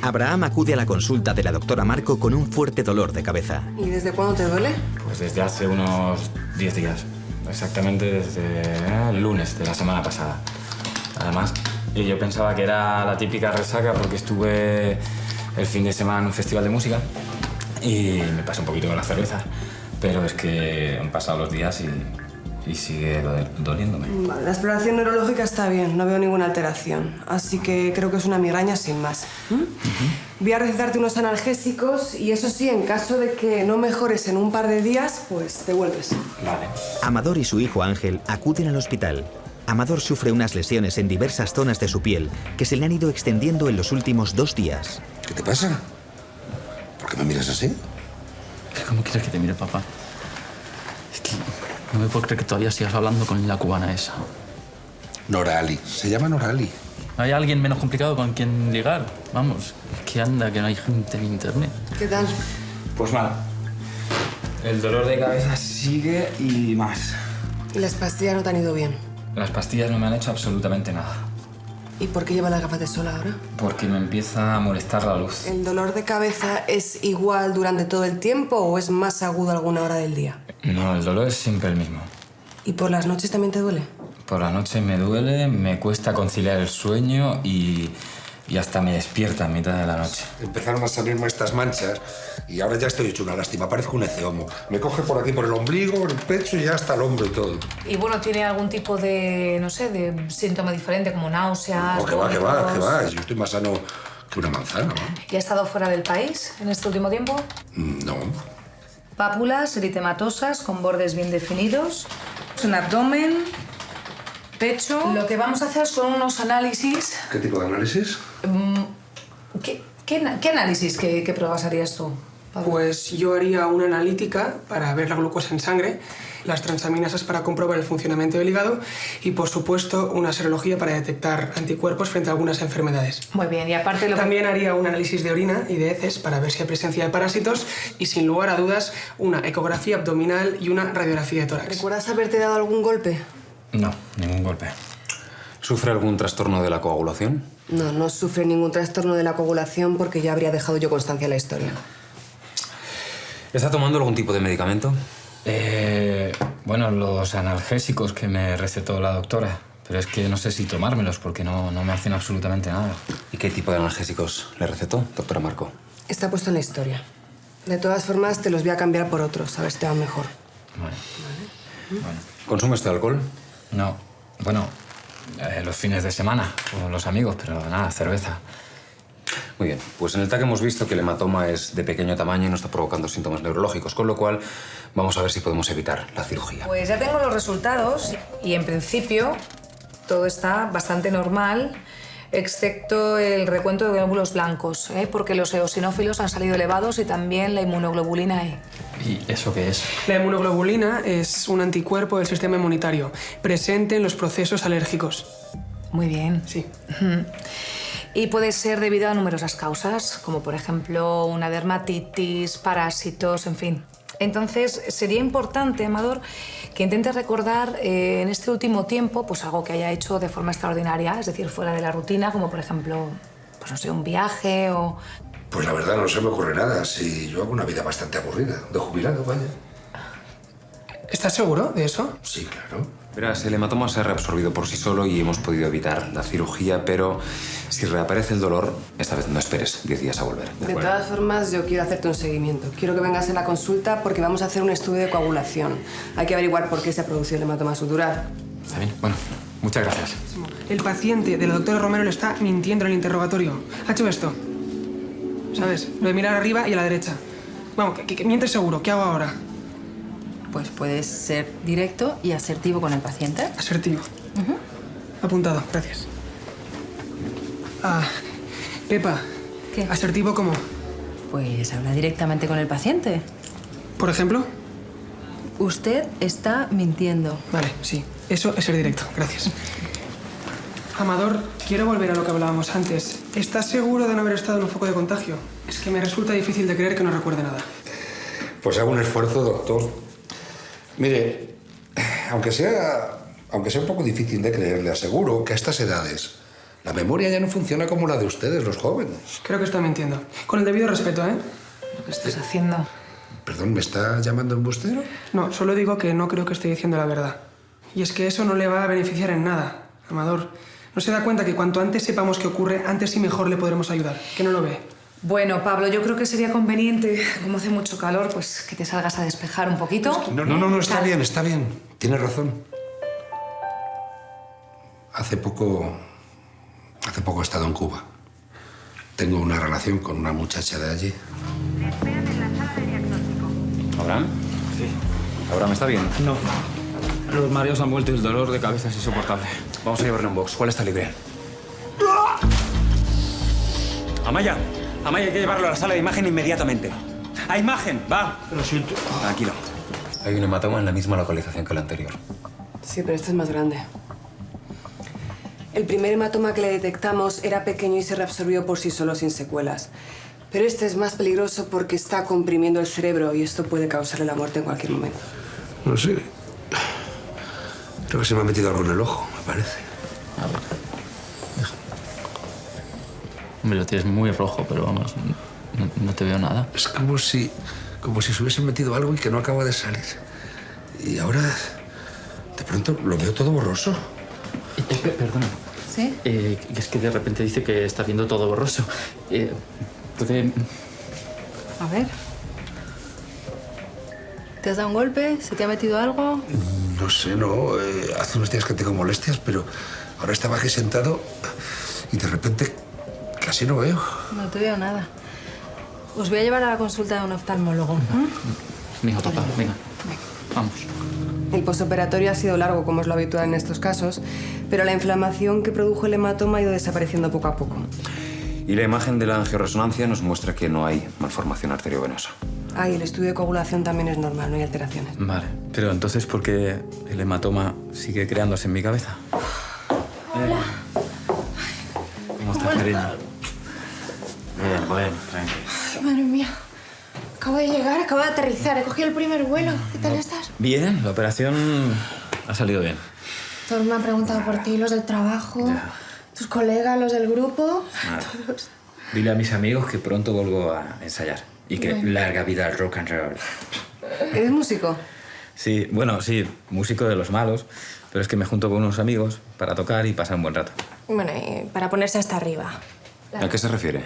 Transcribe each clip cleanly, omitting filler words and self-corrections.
Abraham acude a la consulta de la doctora Marco con un fuerte dolor de cabeza. ¿Y desde cuándo te duele? Pues desde hace unos 10 días. Exactamente desde el lunes de la semana pasada. Además, yo pensaba que era la típica resaca porque estuve el fin de semana en un festival de música y me pasé un poquito con la cerveza. Pero es que han pasado los días y sigue doliéndome. Vale, la exploración neurológica está bien, no veo ninguna alteración. Así que creo que es una migraña sin más. Voy a recetarte unos analgésicos y eso sí, en caso de que no mejores en un par de días, pues te vuelves. Vale. Amador y su hijo Ángel acuden al hospital. Amador sufre unas lesiones en diversas zonas de su piel que se le han ido extendiendo en los últimos 2 días. ¿Qué te pasa? ¿Por qué me miras así? ¿Cómo quieres que te mire, papá? Es que no me puedo creer que todavía sigas hablando con la cubana esa. Norali. Se llama Norali. ¿Hay alguien menos complicado con quien ligar? Vamos, es que anda, que no hay gente en internet. ¿Qué tal? Pues mal. El dolor de cabeza sigue y más. ¿Y las pastillas no te han ido bien? Las pastillas no me han hecho absolutamente nada. ¿Y por qué lleva las gafas de sol ahora? Porque me empieza a molestar la luz. ¿El dolor de cabeza es igual durante todo el tiempo o es más agudo a alguna hora del día? No, el dolor es siempre el mismo. ¿Y por las noches también te duele? Por la noche me duele, me cuesta conciliar el sueño y hasta me despierta en mitad de la noche. Empezaron a salirme estas manchas y ahora ya estoy hecho una lástima. Parezco un eceomo. Me coge por aquí, por el ombligo, el pecho y ya hasta el hombro y todo. Y bueno, ¿tiene algún tipo de, no sé, de síntoma diferente, como náuseas? No, que va, que va, que va. Yo estoy más sano que una manzana, ¿no? ¿Y ha estado fuera del país en este último tiempo? No. Pápulas eritematosas con bordes bien definidos, en abdomen, pecho. Lo que vamos a hacer son unos análisis. ¿Qué tipo de análisis? ¿Qué análisis, qué pruebas harías tú, Pablo? Pues yo haría una analítica para ver la glucosa en sangre, las transaminasas para comprobar el funcionamiento del hígado y, por supuesto, una serología para detectar anticuerpos frente a algunas enfermedades. Muy bien, y aparte También haría un análisis de orina y de heces para ver si hay presencia de parásitos y, sin lugar a dudas, una ecografía abdominal y una radiografía de tórax. ¿Recuerdas haberte dado algún golpe? No, ningún golpe. ¿Sufre algún trastorno de la coagulación? No, no sufre ningún trastorno de la coagulación porque ya habría dejado yo constancia en la historia. ¿Está tomando algún tipo de medicamento? Bueno, los analgésicos que me recetó la doctora. Pero es que no sé si tomármelos porque no me hacen absolutamente nada. ¿Y qué tipo de analgésicos le recetó, doctora Marco? Está puesto en la historia. De todas formas, te los voy a cambiar por otros, a ver si te van mejor. Vale. Bueno. ¿Consume usted alcohol? No. Bueno, los fines de semana con los amigos, pero nada, cerveza. Muy bien, pues en el TAC hemos visto que el hematoma es de pequeño tamaño y no está provocando síntomas neurológicos, con lo cual vamos a ver si podemos evitar la cirugía. Pues ya tengo los resultados y en principio todo está bastante normal, excepto el recuento de glóbulos blancos, porque los eosinófilos han salido elevados y también la inmunoglobulina E. ¿Y eso qué es? La inmunoglobulina es un anticuerpo del sistema inmunitario, presente en los procesos alérgicos. Muy bien. Sí. Y puede ser debido a numerosas causas, como por ejemplo una dermatitis, parásitos, en fin. Entonces, sería importante, Amador, que intentes recordar en este último tiempo pues algo que haya hecho de forma extraordinaria, es decir, fuera de la rutina, como por ejemplo, pues no sé, un viaje o... Pues la verdad no se me ocurre nada. Si yo hago una vida bastante aburrida, de jubilado, vaya. ¿Estás seguro de eso? Sí, claro. Verás, el hematoma se ha reabsorbido por sí solo y hemos podido evitar la cirugía, pero si reaparece el dolor, esta vez no esperes 10 días a volver. De todas formas, yo quiero hacerte un seguimiento. Quiero que vengas a la consulta porque vamos a hacer un estudio de coagulación. Hay que averiguar por qué se ha producido el hematoma sutural. Está bien. Bueno, muchas gracias. El paciente de la doctora Romero le está mintiendo en el interrogatorio. Ha hecho esto. ¿Sabes? Lo de mirar arriba y a la derecha. Vamos, que miente seguro. ¿Qué hago ahora? Pues puedes ser directo y asertivo con el paciente. Asertivo. Apuntado, gracias. Pepa. ¿Qué? ¿Asertivo cómo? Pues habla directamente con el paciente. ¿Por ejemplo? Usted está mintiendo. Vale, sí. Eso es ser directo. Gracias. Amador, quiero volver a lo que hablábamos antes. ¿Estás seguro de no haber estado en un foco de contagio? Es que me resulta difícil de creer que no recuerde nada. Pues hago un esfuerzo, doctor. Mire, aunque sea Aunque sea un poco difícil de creer, le aseguro que a estas edades la memoria ya no funciona como la de ustedes, los jóvenes. Creo que está mintiendo. Con el debido respeto, ¿eh? ¿Qué estás haciendo? Perdón, ¿me está llamando embustero? No, solo digo que no creo que esté diciendo la verdad. Y es que eso no le va a beneficiar en nada. Amador, ¿no se da cuenta que cuanto antes sepamos qué ocurre, antes y mejor le podremos ayudar? ¿Que no lo ve? Bueno, Pablo, yo creo que sería conveniente, como hace mucho calor, pues que te salgas a despejar un poquito. No, está bien, está bien. Tiene razón. Hace poco he estado en Cuba. Tengo una relación con una muchacha de allí. ¿Abraham? Sí. ¿Abraham está bien? No. Los mareos han vuelto y el dolor de cabeza es insoportable. Vamos a llevarle un box. ¿Cuál está libre? Amaya, hay que llevarlo a la sala de imagen inmediatamente. ¡A imagen! ¡Va! Lo siento. Tranquilo. Hay un hematoma en la misma localización que el anterior. Sí, pero este es más grande. El primer hematoma que le detectamos era pequeño y se reabsorbió por sí solo sin secuelas. Pero este es más peligroso porque está comprimiendo el cerebro y esto puede causarle la muerte en cualquier momento. No sé. Creo que se me ha metido algo en el ojo, me parece. A ver. Hombre, lo tienes muy rojo, pero vamos, no te veo nada. Es como si se hubiese metido algo y que no acaba de salir. Y ahora, de pronto, lo veo todo borroso. Perdona. ¿Sí? Es que de repente dice que está viendo todo borroso. ¿Puede...? A ver. ¿Te has dado un golpe? ¿Se te ha metido algo? No sé, no. Hace unos días que tengo molestias, pero ahora estaba aquí sentado y de repente casi no veo. No te veo nada. Os voy a llevar a la consulta de un oftalmólogo. Venga, papá, venga. Vamos. El posoperatorio ha sido largo, como es lo habitual en estos casos, pero la inflamación que produjo el hematoma ha ido desapareciendo poco a poco. Y la imagen de la angioresonancia nos muestra que no hay malformación arteriovenosa. Ah, y el estudio de coagulación también es normal, no hay alteraciones. Vale, pero entonces, ¿por qué el hematoma sigue creándose en mi cabeza? Hola. ¿Cómo estás, cariño? Bien, tranquilo. Ay, madre mía. Acabo de llegar, acabo de aterrizar. He cogido el primer vuelo. ¿Qué tal estás? Bien, la operación ha salido bien. Todos me han preguntado por ti, los del trabajo, tus colegas, los del grupo. Nada. Todos. Dile a mis amigos que pronto vuelvo a ensayar. Y que larga vida al rock and roll. ¿Eres músico? Sí, bueno, sí, músico de los malos. Pero es que me junto con unos amigos para tocar y pasar un buen rato. Bueno, y para ponerse hasta arriba. ¿A qué se refiere?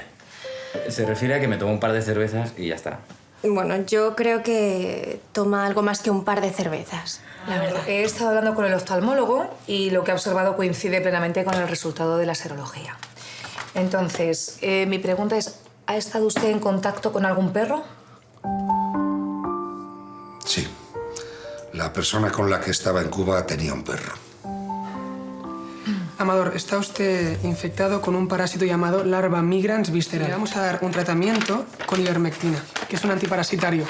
Se refiere a que me tomo un par de cervezas y ya está. Bueno, yo creo que toma algo más que un par de cervezas, la verdad. He estado hablando con el oftalmólogo y lo que ha observado coincide plenamente con el resultado de la serología. Entonces, mi pregunta es, ¿ha estado usted en contacto con algún perro? Sí. La persona con la que estaba en Cuba tenía un perro. Amador, está usted infectado con un parásito llamado Larva migrans visceral. Le vamos a dar un tratamiento con ivermectina, que es un antiparasitario.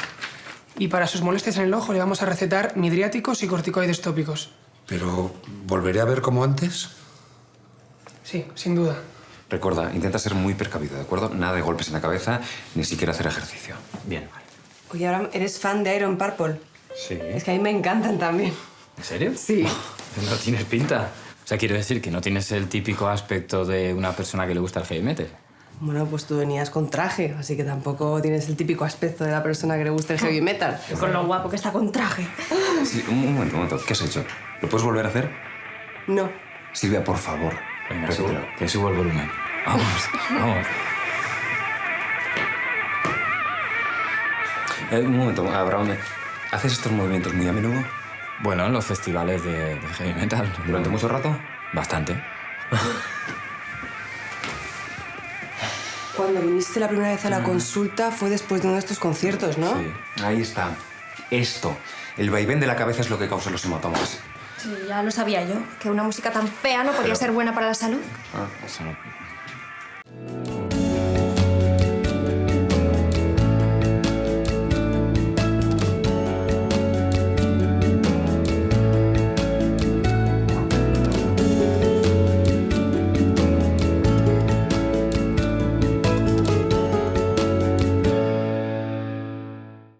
Y para sus molestias en el ojo le vamos a recetar midriáticos y corticoides tópicos. ¿Pero volveré a ver como antes? Sí, sin duda. Recuerda, intenta ser muy precavido, ¿de acuerdo? Nada de golpes en la cabeza, ni siquiera hacer ejercicio. Bien, vale. Oye, ahora eres fan de Iron Purple. Sí. Es que a mí me encantan también. ¿En serio? Sí. No tienes pinta. O sea, quiero decir que no tienes el típico aspecto de una persona que le gusta el heavy metal. Bueno, pues tú venías con traje, así que tampoco tienes el típico aspecto de la persona que le gusta el heavy metal. Con lo guapo que está con traje. Sí, un momento. ¿Qué has hecho? ¿Lo puedes volver a hacer? No. Silvia, por favor. Venga, repítelo. que subo el volumen. Vamos, vamos. Un momento, Abraham. ¿Haces estos movimientos muy a menudo? Bueno, en los festivales de heavy metal. ¿Durante mucho rato? Bastante. Cuando viniste la primera vez a la consulta fue después de uno de estos conciertos, ¿no? Sí. Ahí está. Esto. El vaivén de la cabeza es lo que causa los hematomas. Sí, ya lo sabía yo, que una música tan fea no podía ser buena para la salud. Eso no...